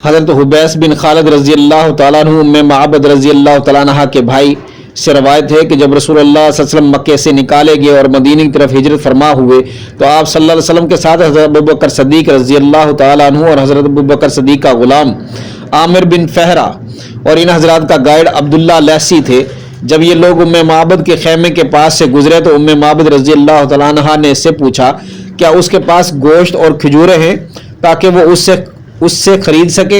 حضرت حبیس بن خالد رضی اللہ تعالیٰ عنہ ام معبد رضی اللہ تعالیٰ عنہ کے بھائی سے روایت ہے کہ جب رسول اللہ صلی اللہ علیہ وسلم مکے سے نکالے گئے اور مدینہ کی طرف ہجرت فرما ہوئے تو آپ صلی اللہ علیہ وسلم کے ساتھ حضرت ابوبکر صدیق رضی اللہ تعالیٰ عنہ اور حضرت ابوبکر صدیق کا غلام عامر بن فہرہ اور ان حضرات کا گائیڈ عبداللہ لیثی تھے۔ جب یہ لوگ ام معبد کے خیمے کے پاس سے گزرے تو ام معبد رضی اللہ تعالیٰ عنہ نے اس سے پوچھا کیا اس کے پاس گوشت اور کھجوریں ہیں تاکہ وہ اس سے خرید سکے،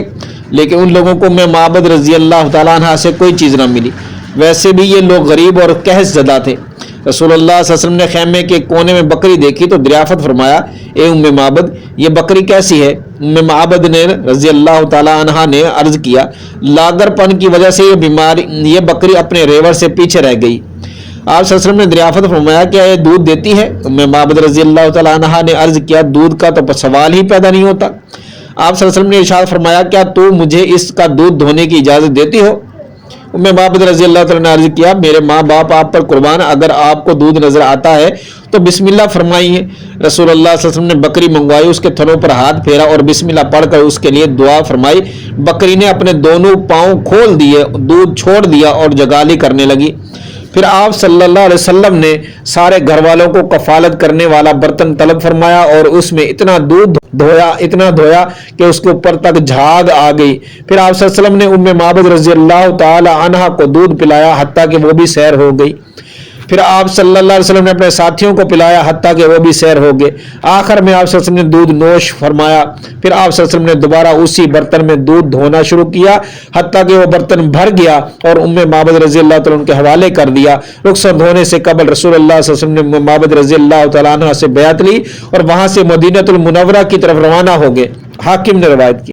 لیکن ان لوگوں کو ام معبد رضی اللہ تعالیٰ عنہ سے کوئی چیز نہ ملی۔ ویسے بھی یہ لوگ غریب اور قحط زدہ تھے۔ رسول اللہ صلی اللہ علیہ وسلم نے خیمے کے کونے میں بکری دیکھی تو دریافت فرمایا، اے ام معبد یہ بکری کیسی ہے؟ ام معبد نے رضی اللہ تعالیٰ عنہ نے عرض کیا، لاگر پن کی وجہ سے یہ بکری اپنے ریوڑ سے پیچھے رہ گئی۔ آپ صلی اللہ علیہ وسلم نے دریافت فرمایا کیا یہ دودھ دیتی ہے؟ ام معبد رضی اللہ تعالیٰ عنہ نے عرض کیا، دودھ کا تو سوال ہی پیدا نہیں ہوتا۔ آپ صلی اللہ علیہ وسلم نے ارشاد فرمایا، کیا تو مجھے اس کا دودھ دھونے کی اجازت دیتی ہو؟ ام معبد رضی اللہ تعالیٰ نے عرض کیا، میرے ماں باپ آپ پر قربان، اگر آپ کو دودھ نظر آتا ہے تو بسم اللہ فرمائیے۔ رسول اللہ صلی اللہ علیہ وسلم نے بکری منگوائی، اس کے تھنوں پر ہاتھ پھیرا اور بسم اللہ پڑھ کر اس کے لیے دعا فرمائی۔ بکری نے اپنے دونوں پاؤں کھول دیے، دودھ چھوڑ دیا اور جگالی کرنے لگی۔ پھر آپ صلی اللہ علیہ وسلم نے سارے گھر والوں کو کفالت کرنے والا برتن طلب فرمایا اور اس میں اتنا دھویا کہ اس کے اوپر تک جھاگ آ گئی۔ پھر آپ صلی اللہ علیہ وسلم نے ام معبد رضی اللہ تعالی عنہ کو دودھ پلایا حتیٰ کہ وہ بھی سیر ہو گئی۔ پھر آپ صلی اللہ علیہ وسلم نے اپنے ساتھیوں کو پلایا حتیٰ کہ وہ بھی سیر ہو گئے۔ آخر میں آپ صلی اللہ علیہ وسلم نے دودھ نوش فرمایا۔ پھر آپ صلی اللہ علیہ وسلم نے دوبارہ اسی برتن میں دودھ دھونا شروع کیا حتیٰ کہ وہ برتن بھر گیا اور ام معبد رضی اللہ تعالیٰ عنہ کے حوالے کر دیا۔ رخصت ہونے سے قبل رسول اللہ صلی اللہ علیہ وسلم نے ام معبد رضی اللہ تعالیٰ عنہ سے بیعت لی اور وہاں سے مدینہ المنورہ کی طرف روانہ ہو گئے۔ حاکم نے روایت کی۔